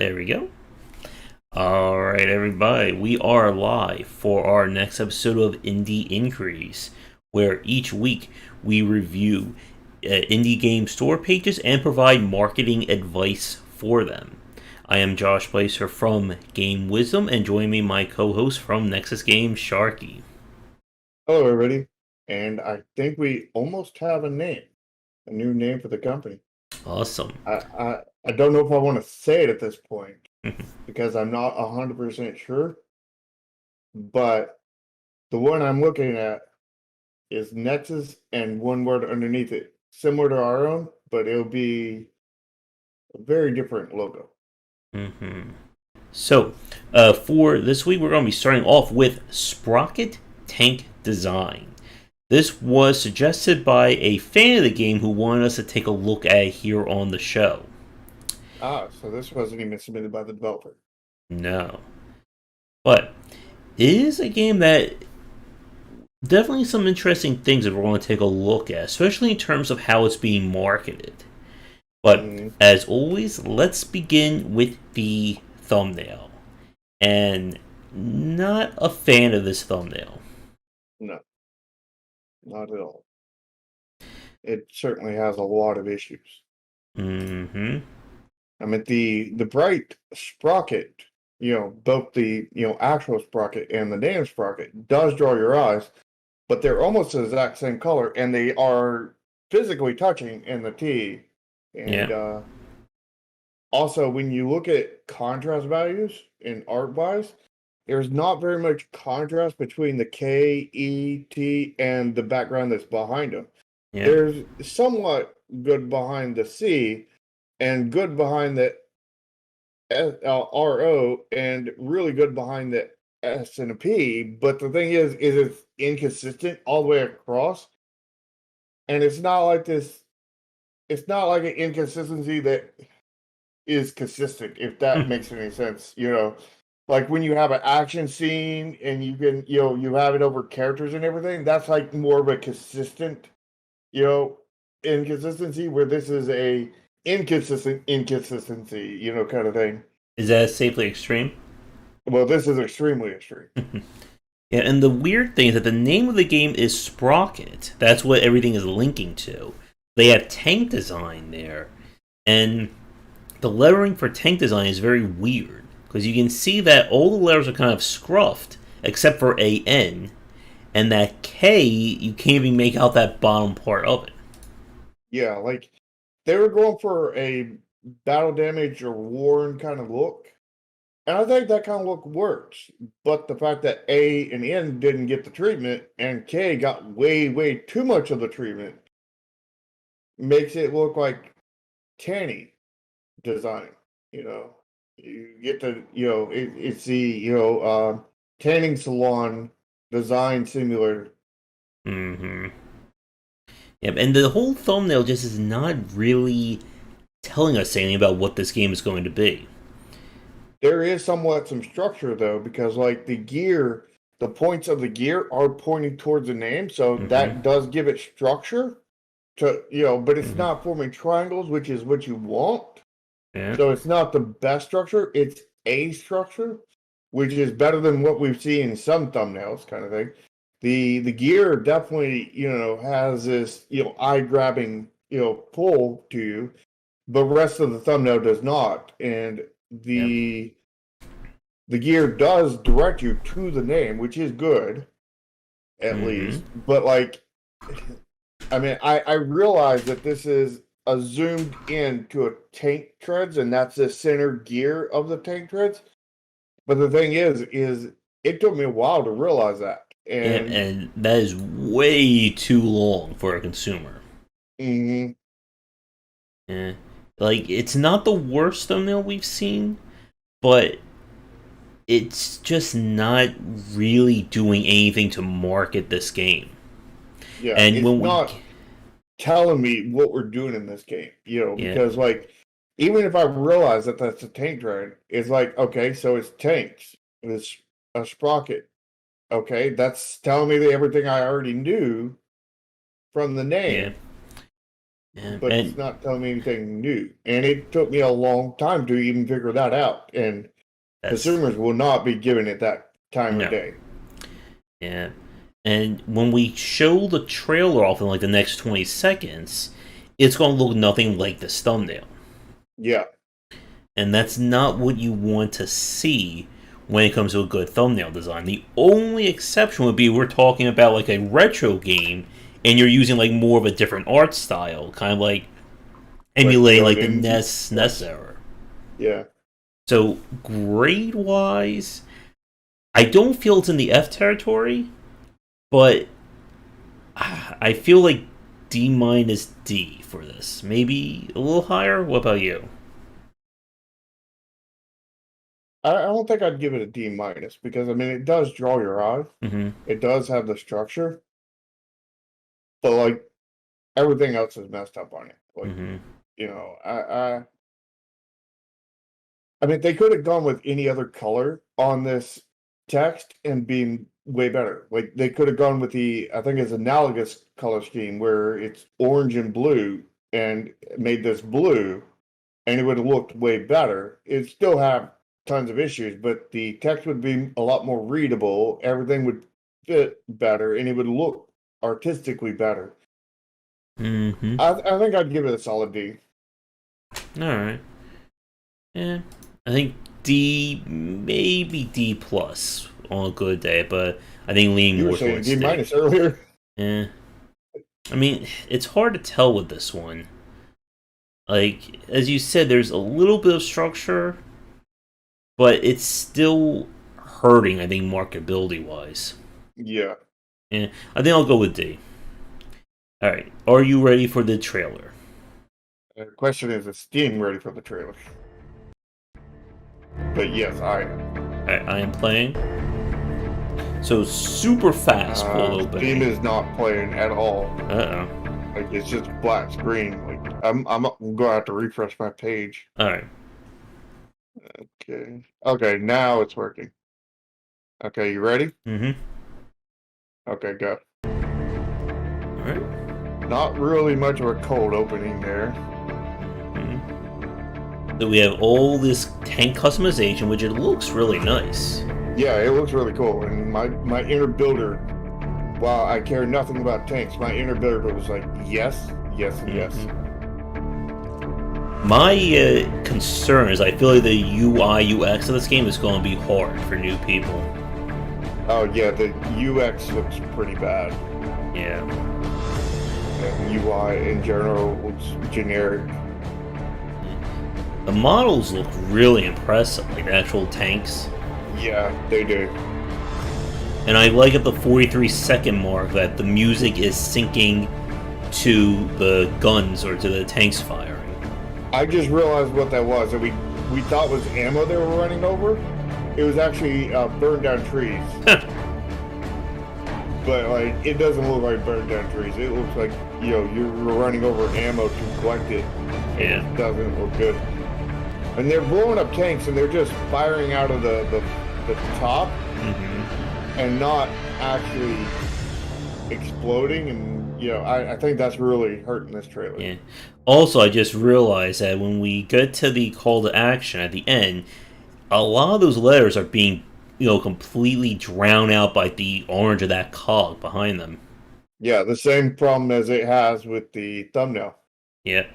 There we go. All right, everybody, we are live for our next episode of Indie Inquiries, where each week we review indie game store pages and provide marketing advice for them. I am Josh Bycer from Game Wisdom, and join me, my co-host from Nexus Games, Sharky. Hello, everybody. And I think we almost have a new name for the company. Awesome. I don't know if I want to say it at this point because I'm not 100% sure, but the one I'm looking at is Nexus and one word underneath it, similar to our own, but it'll be a very different logo. Mm-hmm. So, for this week, we're going to be starting off with Sprocket Tank Design. This was suggested by a fan of the game who wanted us to take a look at it here on the show. So this wasn't even submitted by the developer. No. But it is a game that definitely some interesting things that we're going to take a look at, especially in terms of how it's being marketed. But Mm, as always, let's begin with the thumbnail. And not a fan of this thumbnail. no, not at all. It certainly has a lot of issues. Mm-hmm. I mean, the bright sprocket, both the actual sprocket and the name sprocket does draw your eyes, but they're almost the exact same color, and they are physically touching in the T. And Yeah. also, when you look at contrast values in art wise, there's not very much contrast between the K, E, T, and the background that's behind them. Yeah. There's somewhat good behind the C and good behind the RO and really good behind the S and a P. But the thing is it's inconsistent all the way across, and it's not like this. It's not like an inconsistency that is consistent. If that makes any sense, like when you have an action scene and you can, you have it over characters and everything. That's like more of a consistent, you know, inconsistency. Where this is a inconsistent inconsistency, kind of thing. Is that safely extreme? Well, this is extremely extreme. Yeah, and the weird thing is that the name of the game is Sprocket. That's what everything is linking to. They have tank design there, and the lettering for tank design is very weird because you can see that all the letters are kind of scruffed except for AN, and that K you can't even make out that bottom part of it. Yeah, like they were going for a battle damage or worn kind of look. And I think that kind of look works. But the fact that A and N didn't get the treatment and K got way, way too much of the treatment makes it look like tanny design. You know, you get the, it's the, tanning salon design simulator. Mm-hmm. Yep, and the whole thumbnail just is not really telling us anything about what this game is going to be. There is somewhat some structure though, because like the points of the gear are pointing towards the name, so Mm-hmm. that does give it structure to, but it's Mm-hmm. not forming triangles, which is what you want. Yeah. So it's not the best structure, it's a structure, which is better than what we've seen in some thumbnails kind of thing. The gear definitely, has this, eye grabbing, pull to you. The rest of the thumbnail does not. And Yep. the gear does direct you to the name, which is good, at Mm-hmm. least. But like, I mean, I realize that this is a zoomed in to a tank treads, and that's the center gear of the tank treads. But the thing is it took me a while to realize that. Yep, And and that is way too long for a consumer. mhm, Yeah. Like, it's not the worst thumbnail we've seen, but it's just not really doing anything to market this game. yeah, And it's when we, not telling me what we're doing in this game, yeah, because like even if I realize that that's a tank tread, it's like okay, so it's tanks, it's a sprocket. Okay, that's telling me everything I already knew from the yeah, name. but it's And not telling me anything new. And it took me a long time to even figure that out. And that's consumers will not be giving it that time of no. day. Yeah. And when we show the trailer off in like the next 20 seconds, it's going to look nothing like this thumbnail. Yeah. And that's not what you want to see when it comes to a good thumbnail design. The only exception would be we're talking about like a retro game and you're using like more of a different art style, kind of like Like emulating like the Odin. NES era. Yeah. So grade wise, I don't feel it's in the F territory, but I feel like D minus D for this. Maybe a little higher. What about you? I don't think I'd give it a D minus because I mean it does draw your eye. Mm-hmm. It does have the structure, but like everything else is messed up on it. Like, Mm-hmm. you know, I mean they could have gone with any other color on this text and been way better. Like they could have gone with the I think it's analogous color scheme where it's orange and blue and made this blue and it would have looked way better. It'd still have tons of issues, but the text would be a lot more readable. Everything would fit better, and it would look artistically better. Mm-hmm. I think I'd give it a solid D. All right. Yeah. I think D, maybe D plus on a good day, but I think leaning You were more saying towards D D. minus earlier. Yeah. I mean, it's hard to tell with this one. Like, as you said, there's a little bit of structure, but it's still hurting, I think, marketability wise. Yeah. Yeah. I think I'll go with D. Alright. Are you ready for the trailer? The question is Steam ready for the trailer? But yes, I am. Alright, I am playing. So, super fast cold Steam opening. is not playing at all. Uh oh. Like it's just black screen. Like I'm gonna have to refresh my page. Alright. Okay. Okay, now it's working. Okay, you ready? Mm Okay, go. hmm. Alright. Not really much of a cold opening there. So we have all this tank customization, which it looks really nice. Yeah, it looks really cool. And my inner builder, while I care nothing about tanks, my inner builder was like, yes, yes, and yes. My concern is I feel like the UI UX of this game is going to be hard for new people. Oh yeah, the UX looks pretty bad. Yeah. And UI in general looks generic. The models look really impressive, like the actual tanks. Yeah, they do. And I like at the 43-second mark that the music is syncing to the guns or to the tanks firing. I just realized what that was. That we thought was ammo they were running over. It was actually burned down trees. But like, it doesn't look like burned down trees. It looks like you're running over ammo to collect it. Yeah. It doesn't look good. And they're blowing up tanks, and they're just firing out of the top, and not actually exploding. And I think that's really hurting this trailer. Yeah. Also, I just realized that when we get to the call to action at the end, a lot of those letters are being, completely drowned out by the orange of that cog behind them. Yeah, the same problem as it has with the thumbnail. Yeah.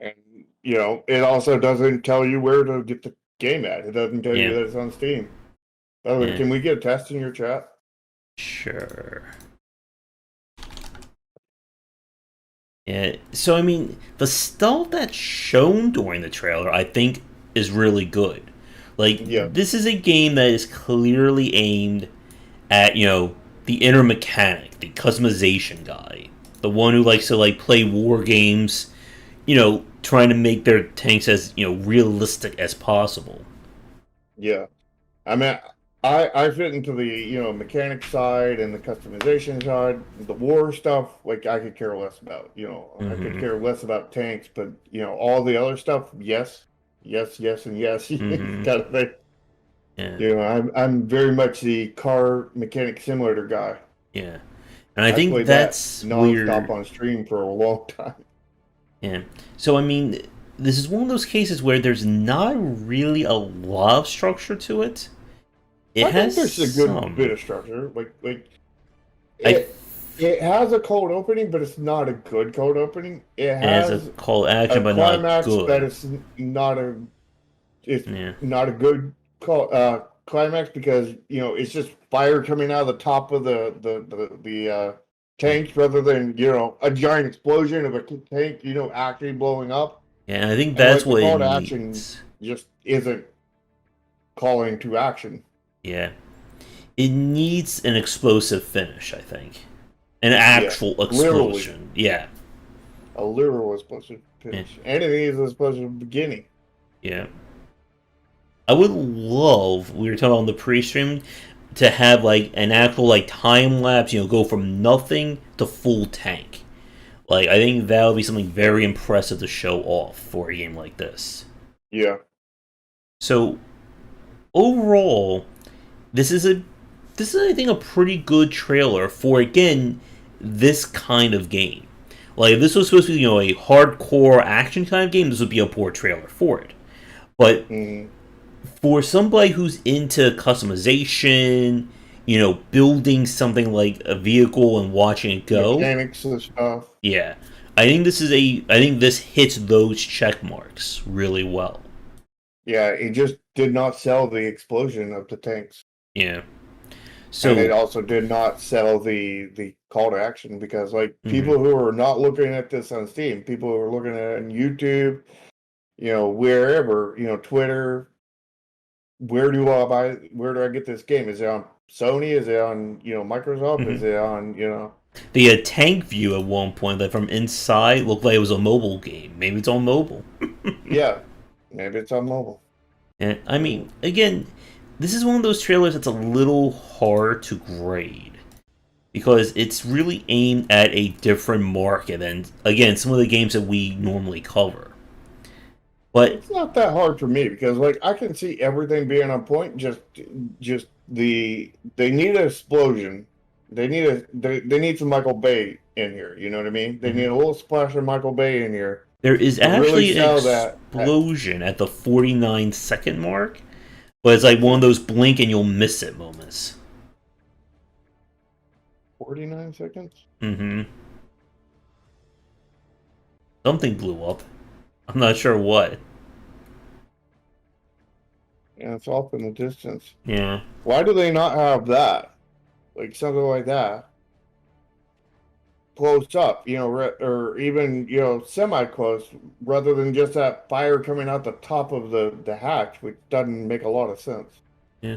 And it also doesn't tell you where to get the game at. It doesn't tell you Yeah. that it's on Steam. By the way, can we get a test in your chat? Sure. Yeah. So I mean, the stuff that's shown during the trailer, I think, is really good. Like, this is a game that is clearly aimed at the inner mechanic, the customization guy, the one who likes to play war games, trying to make their tanks as realistic as possible. Yeah, I mean, I fit into the mechanic side and the customization side. The war stuff, like I could care less about. I could care less about tanks, but all the other stuff, yes, yes, yes, and yes, kind of thing. Yeah. I'm very much the car mechanic simulator guy. Yeah. And I I think played that that's nonstop where, on stream for a long time. yeah. So I mean, this is one of those cases where there's not really a lot of structure to it. It I think has there's a good bit some. of structure. Like I it has a cold opening, but it's not a good cold opening. It It has a has call to a action, but not climax, but good. not a it's Yeah. not a good climax because it's just fire coming out of the top of the tanks rather than a giant explosion of a tank actually blowing up. Yeah, and I think And that's like the what it call to action needs. just isn't calling to action. Yeah. It needs an explosive finish, I think. An Yeah, actual literally explosion. Yeah. a literal explosive Yeah. finish, and it needs an explosive beginning. Yeah. I would love, we were talking about on the pre-stream, to have like an actual like time lapse, go from nothing to full tank. Like I think that would be something very impressive to show off for a game like this. Yeah, So overall, this is a this is I think a pretty good trailer for again this kind of game. Like if this was supposed to be a hardcore action kind of game, this would be a poor trailer for it. But hmm for somebody who's into customization, building something like a vehicle and watching it go, mechanics and stuff. yeah, I think this hits those check marks really well. Yeah, it just did not sell the explosion of the tanks. Yeah. And it So, also did not sell the call to action because like mhm. people who are not looking at this on Steam, people who are looking at it on YouTube, wherever, Twitter, where do I get this game? Is it on Sony? Is it on, Microsoft? Is Mhm. it on, The tank view at one point, like from inside, looked like it was a mobile game. Maybe it's on mobile. yeah, maybe it's on mobile. And I mean, Mm, again, this is one of those trailers that's a little hard to grade because it's really aimed at a different market than again some of the games that we normally cover. But It's not that hard for me because like I can see everything being on point. Just they need an explosion. They need some Michael Bay in here. You know what I mean? They need mhm, a little splash of Michael Bay in here there is to really actually an sell that at explosion at the 49-second mark, but it's like one of those blink and you'll miss it moments. 49 seconds. Mm-hmm. Something blew up. I'm not sure what. Yeah, it's off in the distance. Yeah. Why do they not have that? Like something like that close up, or even semi close, rather than just that fire coming out the top of the hatch, which doesn't make a lot of sense. Yeah.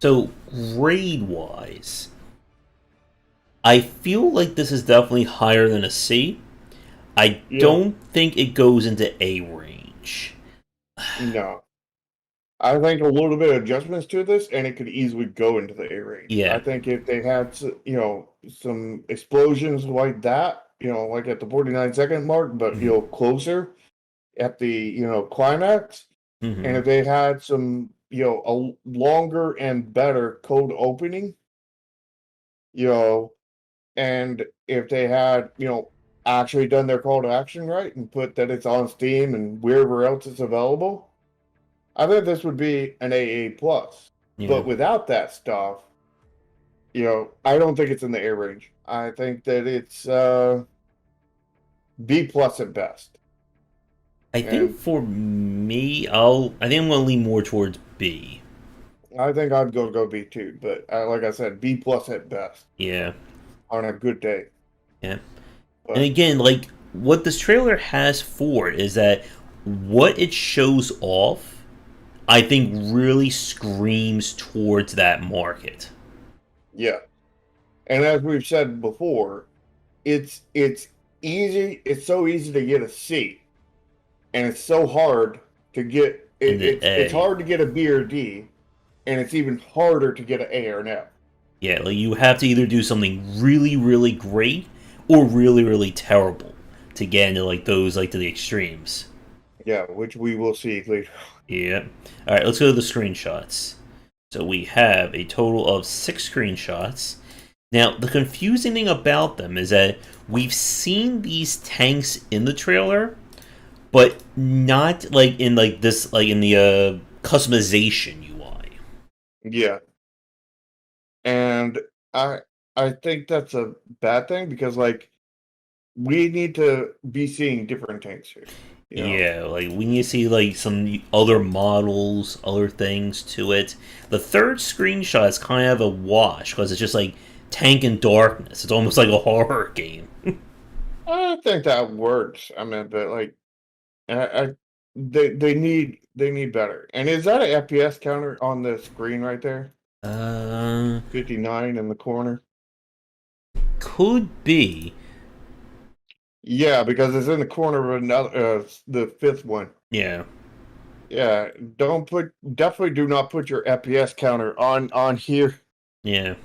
So grade wise, I feel like this is definitely higher than a C. I Yeah, don't think it goes into A range. no. I think a little bit of adjustments to this, and it could easily go into the A range. I Yeah. think if they had, some explosions like that, like at the 49-second mark, but Hmm. closer at the climax, and Hmm. if they had some, a longer and better code opening, you know, and if they had, actually done their call to action right and put that it's on Steam and wherever else it's available, I think this would be an AA plus. Yeah. But without that stuff, I don't think it's in the A range. I think that it's B plus at best. I think And for me, I think I'm gonna lean more towards B. I think I'd go B too. But like I said, B plus at best Yeah. on a good day. Yeah. And But again, like what this trailer has for it is that what it shows off, I think really screams towards that market. yeah. And as we've said before, it's easy. It's so easy to get a C, and it's so hard to get. In the It's A. hard to get a B or D, and it's even harder to get an A or an F. Yeah, like you have to either do something really, really great or really, really terrible to get into like those like to the extremes. Yeah, which we will see later. Yeah. All right, let's go to the screenshots. So we have a total of 6 screenshots. Now, the confusing thing about them is that we've seen these tanks in the trailer, but not like in like this, like in the customization UI. Yeah, and I I think that's a bad thing because like we need to be seeing different tanks here. You know, Yeah, like we need to see like some other models, other things to it. The third screenshot is kind of a wash because it's just like tank in darkness. It's almost like a horror game. I think that works. I mean, but like I they need better. And is that an FPS counter on the screen right there? Uh, 59 in the corner. could be. Yeah, because it's in the corner of another the fifth one. Yeah, Yeah, don't put definitely do not put your FPS counter on here. yeah,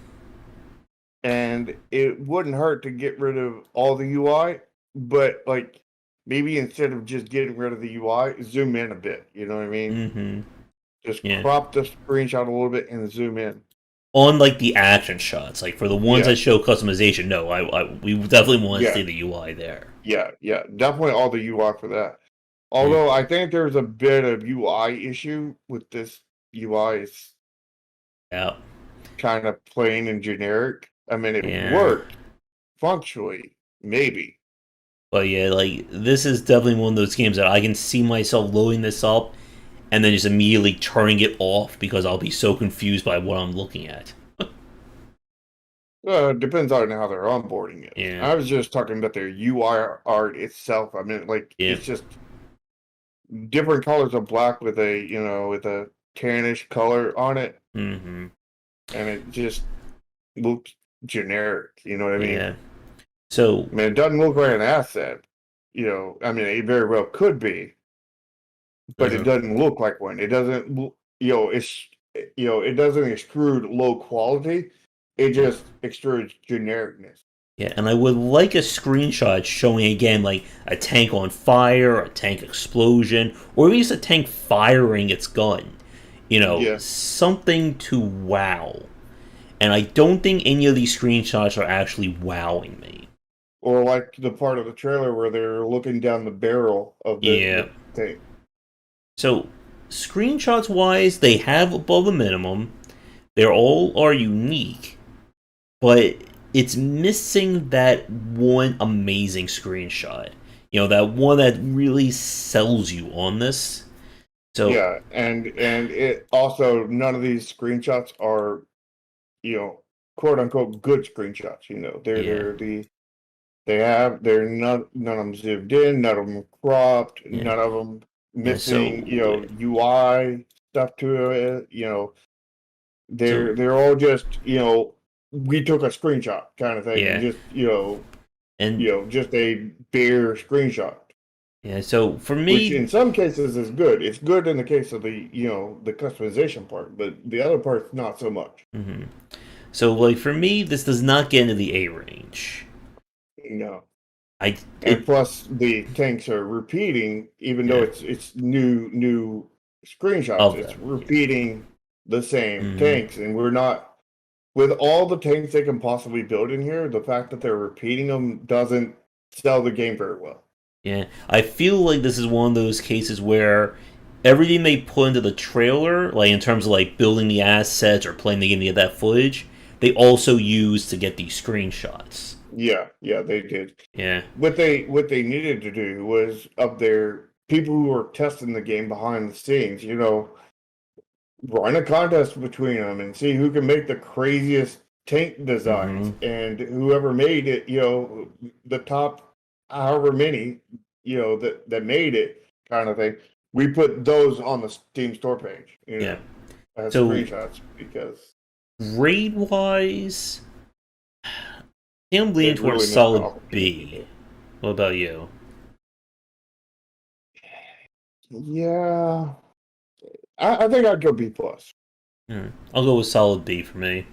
And it wouldn't hurt to get rid of all the UI, but like maybe instead of just getting rid of the UI, zoom in a bit. You know what I mean? mm-hmm, Just yeah. crop the screenshot a little bit and zoom in. On like the action shots, like for the ones Yeah, that show customization, no, we definitely want to yeah, see the UI there. yeah. Definitely all the UI for that. Mm, Although I think there's a bit of UI issue with this UI. It's yeah, kind of plain and generic. I mean, it yeah. worked functionally, maybe. But yeah, like this is definitely one of those games that I can see myself loading this up and then just immediately turning it off because I'll be so confused by what I'm looking at. It depends on how their onboarding is. Yeah, I was just talking about their UI art itself. I mean, like yeah. it's just different colors of black with a with a tannish color on it, Mm-hmm. and it just looks generic. You know what I mean? Yeah. So I mean, it doesn't look like an asset. I mean, it very well could be, but it uh doesn't look like one. It doesn't. It's it doesn't extrude low quality. It yeah. just extrudes genericness. Yeah, and I would like a screenshot showing again like a tank on fire, a tank explosion, or even just a tank firing its gun. Yeah. Something to wow. And I don't think any of these screenshots are actually wowing me. Or like the part of the trailer where they're looking down the barrel of Yeah. the thing. So, screenshots wise, they have above the minimum. They're all are unique, but it's missing that one amazing screenshot. That one that really sells you on this. So, Yeah, and it also none of these screenshots are, you know, quote unquote good screenshots. yeah, They're none of them zoomed in, none of them cropped, yeah, none of them yeah. missing, UI stuff to it. So They're all just, we took a screenshot kind of thing, and yeah, just and just a bare screenshot. yeah. So for Which me, in some cases is good. It's good in the case of the customization part, but the other part's not so much. mhm. So like for me, this does not get into the A range. No. I And it plus the tanks are repeating, even though yeah it's new screenshots, of it's them. Yeah. repeating the same Hmm. tanks, and we're not with all the tanks they can possibly build in here, the fact that they're repeating them doesn't sell the game very well. Yeah, I feel like this is one of those cases where everything they put into the trailer, like in terms of like building the assets or playing the game to get that footage, they also use to get these screenshots. Yeah, they did. Yeah, What they needed to do was of their people who were testing the game behind the scenes, run a contest between them and see who can make the craziest tank designs, hmm, and whoever made it, the top however many, that made it kind of thing. We put those on the Steam store page, yeah. as So screenshots because grade wise, I'm they leaning towards really missed the solid opportunity B. there. What about you? Yeah, I think I'd go B plus. I'll go with solid B for me.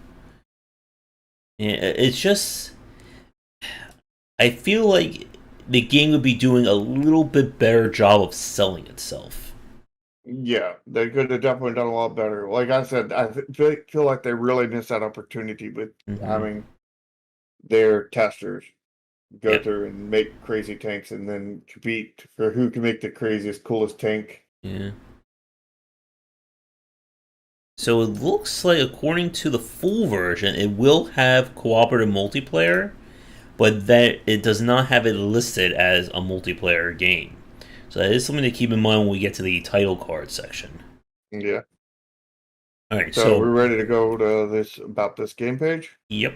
Yeah, it's just I feel like the game would be doing a little bit better job of selling itself. Yeah, they could have definitely done a lot better. Like I said, I feel like they really missed that opportunity with Hmm. having their testers go Yep. through and make crazy tanks and then compete for who can make the craziest, coolest tank. Yeah. So it looks like, according to the full version, it will have cooperative multiplayer, but that it does not have it listed as a multiplayer game. So that is something to keep in mind when we get to the title card section. Yeah. All right, So we're so ready to go to this game page. yep.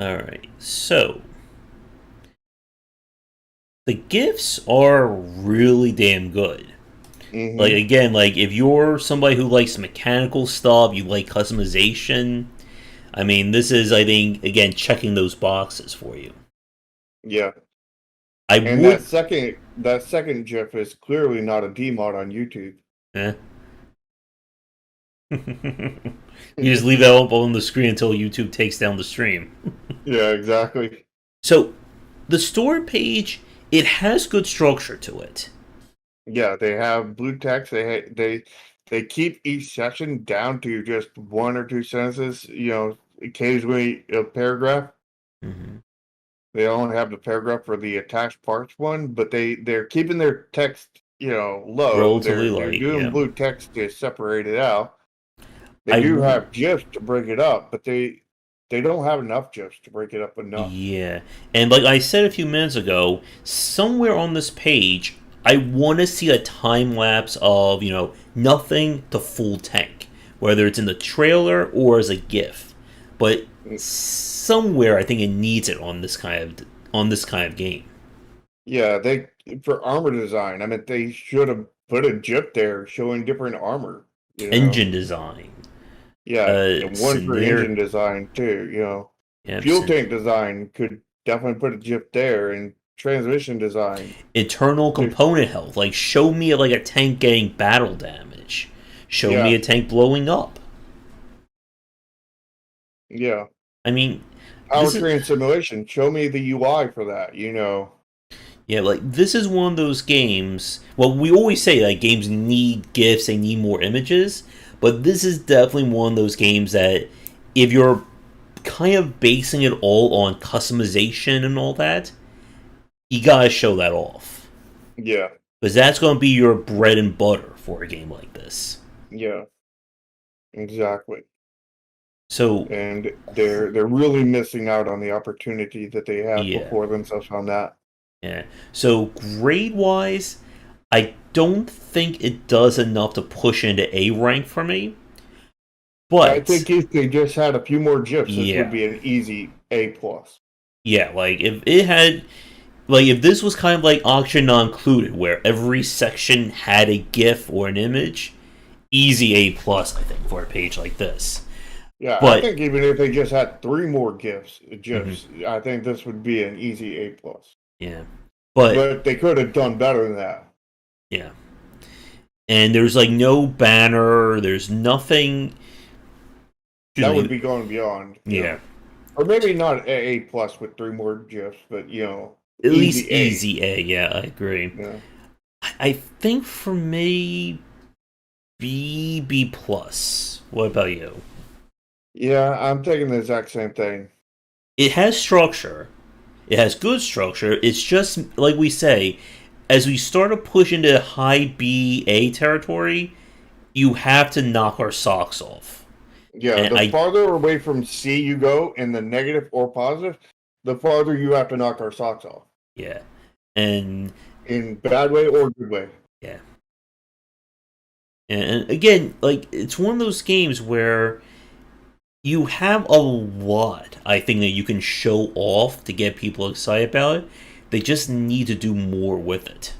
All right, so the gifts are really damn good. Like, Mm-hmm. again, like if you're somebody who likes mechanical stuff, you like customization. I mean, this is, I think, again, checking those boxes for you. Yeah. I And would. that second GIF is clearly not a DMod on YouTube. Eh. You just leave that up on the screen until YouTube takes down the stream. Yeah, exactly. So, the store page, it has good structure to it. Yeah, they have blue text. They keep each section down to just one or two sentences. Occasionally a paragraph. Mm-hmm. They only have the paragraph for the attached parts one, but they're keeping their text low. Relatively They're light, doing yeah. blue text to separate it out. They I do w- have GIFs to break it up, but they don't have enough GIFs to break it up enough. Yeah. And like I said a few minutes ago, somewhere on this page, I want to see a time lapse of, nothing to full tank, whether it's in the trailer or as a GIF. But Mm, somewhere I think it needs it on this kind of game. Yeah, they for armor design. I mean, they should have put a GIF there showing different armor. You know, Engine design, yeah, and one for scenario, engine design too. yeah, Fuel tank design could definitely put a GIF there, and transmission design. internal There's, component health. Like, show me like a tank getting battle damage. Show me yeah, a tank blowing up. yeah. I mean, this is Powertrain simulation. Show me the UI for that. yeah, like this is one of those games. Well, we always say like games need gifs, they need more images, but this is definitely one of those games that if you're kind of basing it all on customization and all that, you gotta show that off. Yeah, Because that's going to be your bread and butter for a game like this. yeah, exactly. So, And they're really missing out on the opportunity that they have yeah. before themselves on that. Yeah. So, grade wise, I don't think it does enough to push into A rank for me. I But, think if they just had a few more GIFs, this would yeah. be an easy A plus. Yeah, like if it had. Like, if this was kind of like Auction Not Included, where every section had a GIF or an image, easy A plus, I think, for a page like this. Yeah, I But, think even if they just had three more GIFs, mhm, GIFs, I think this would be an easy A plus. yeah. But, But they could have done better than that. yeah. And there's like no banner, there's nothing. That Excuse would me. be going beyond. Yeah. Or maybe not A plus with three more GIFs, but At least easy A. easy A, yeah, I agree. Yeah. I think for me, B plus. What about you? Yeah, I'm thinking the exact same thing. It has structure. It has good structure. It's just like we say, as we start to push into high B A territory, you have to knock our socks off. Yeah, And the I farther away from C you go in the negative or positive, the farther you have to knock our socks off. yeah. And In bad way or good way. yeah. And again, like it's one of those games where you have a lot, I think, that you can show off to get people excited about it. They just need to do more with it.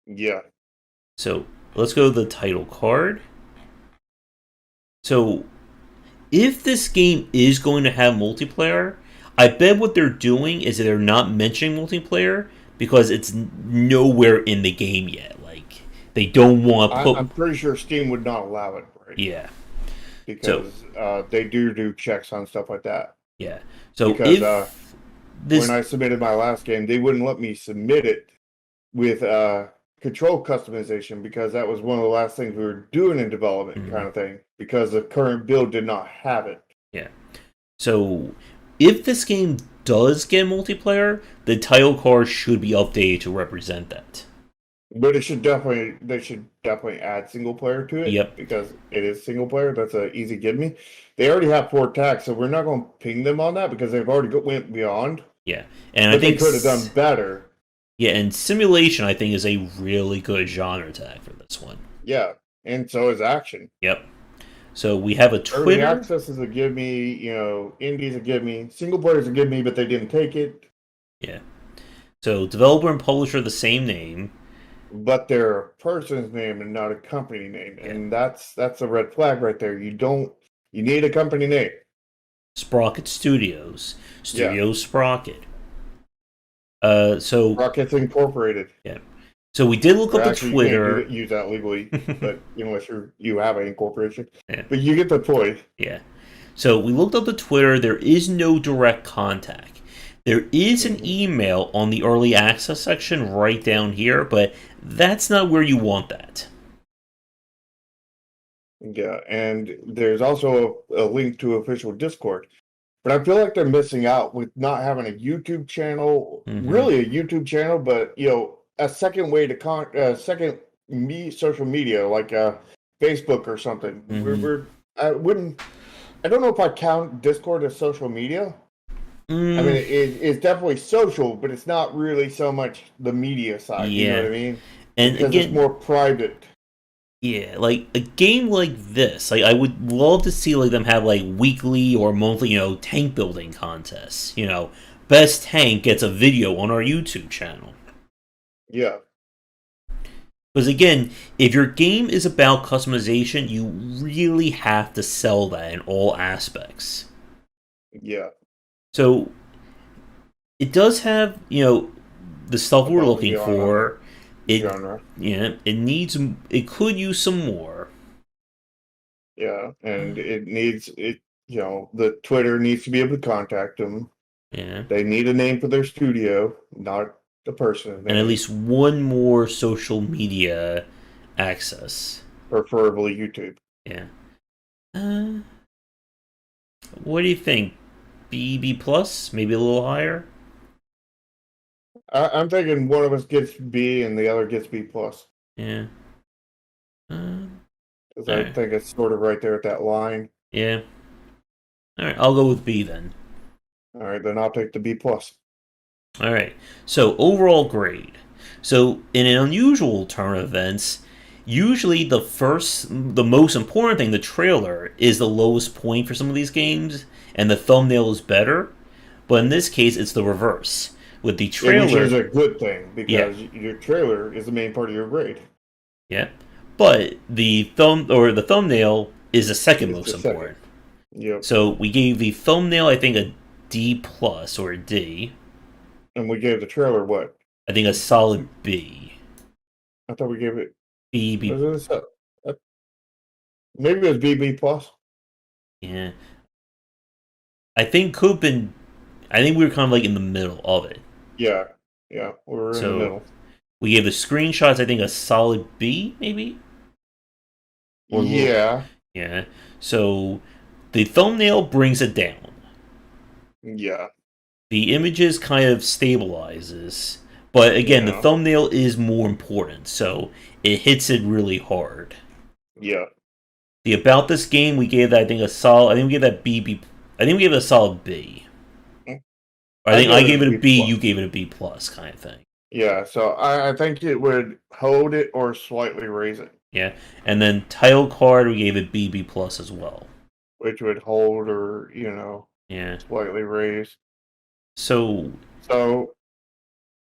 Yeah. So let's go to the title card. So if this game is going to have multiplayer, I bet what they're doing is that they're not mentioning multiplayer because it's nowhere in the game yet. Like they don't want to I'm put. pretty sure Steam would not allow it, right? Yeah. So Because they do checks on stuff like that. yeah. So Because if when this I submitted my last game, they wouldn't let me submit it with control customization because that was one of the last things we were doing in development, Mhm. kind of thing. Because the current build did not have it. Yeah. So, if this game does get multiplayer, the title card should be updated to represent that. But they should definitely add single player to it Yep. because it is single player. That's an easy give me. They already have 4 tags, so we're not going to ping them on that because they've already went beyond. Yeah, and I But they think could have done better. yeah, and simulation I think is a really good genre tag for this one. Yeah, and so is action. Yep. So we have a Early Twitter. access is a give me. Indies a give me. Single player is a give me, but they didn't take it. Yeah. So developer and publisher the same name. But they're a person's name and not a company name, Yeah. and that's a red flag right there. You need a company name. Sprocket Studios. Yeah. Sprocket. So Rockets Incorporated. yeah. So we did look Or up the actually, Twitter. you can't use that legally, but unless you have an incorporation. Yeah. But you get the point. Yeah. So we looked up the Twitter. There is no direct contact. There is an email on the early access section right down here, but that's not where you want that. Yeah, and there's also a link to official Discord. But I feel like they're missing out with not having a YouTube channel, really a YouTube channel, but a second way to social media like Facebook or something. I don't know if I count Discord as social media. I mean, it's definitely social, but it's not really so much the media side. Yeah. You know what I mean? And because again, it's more private. Yeah, like a game like this, like I would love to see like them have like weekly or monthly, tank building contests. Best tank gets a video on our YouTube channel. Yeah. Because again, if your game is about customization, you really have to sell that in all aspects. Yeah. So it does have, the stuff we're looking for. It could use some more. Yeah, and the Twitter needs to be able to contact them. Yeah. They need a name for their studio, not the person. And at least one more social media access. Preferably YouTube. Yeah. What do you think? B plus? Maybe a little higher? I'm thinking one of us gets B and the other gets B plus. Yeah. Because I think it's sort of right there at that line. Yeah. Alright, I'll go with B then. Alright, then I'll take the B plus. Alright, so overall grade. So in an unusual turn of events, usually the most important thing, the trailer, is the lowest point for some of these games, and the thumbnail is better. But in this case, it's the reverse. With the trailer, which is a good thing because your trailer is the main part of your grade. Yeah, but the thumbnail is the second most important. Yep. So we gave the thumbnail, I think, a D plus or a D. And we gave the trailer what? I think a solid B. I thought we gave it B. Maybe it was B plus. Yeah. I think could have been. I think we were kind of like in the middle of it. Yeah, we were in the middle. We gave the screenshots, I think, a solid B, maybe? Yeah. Yeah. So the thumbnail brings it down. Yeah. The images kind of stabilizes. But again, the thumbnail is more important, so it hits it really hard. Yeah. The about this game, we gave that, I think, a solid. I think we gave that B. I think we gave it a solid B. I think I gave it a B. You gave it a B plus, kind of thing. Yeah, so I think it would hold it or slightly raise it. Yeah, and then title card, we gave it B plus as well, which would hold or slightly raise. So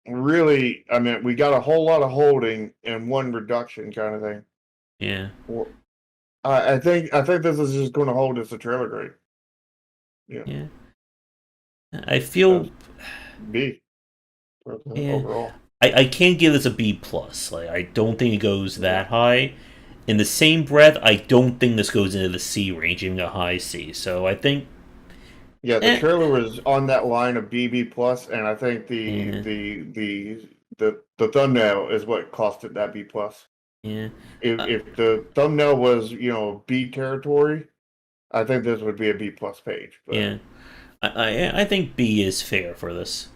really, I mean, we got a whole lot of holding and one reduction kind of thing. Yeah. Well, I think this is just going to hold as a trailer grade. Yeah. I feel B. Overall. I can't give this a B plus. Like, I don't think it goes that high. In the same breath, I don't think this goes into the C range, even a high C. So I think. Yeah, the trailer was on that line of B plus, and I think the thumbnail is what cost it that B plus. Yeah. If the thumbnail was B territory, I think this would be a B plus page. But. Yeah. I think B is fair for this.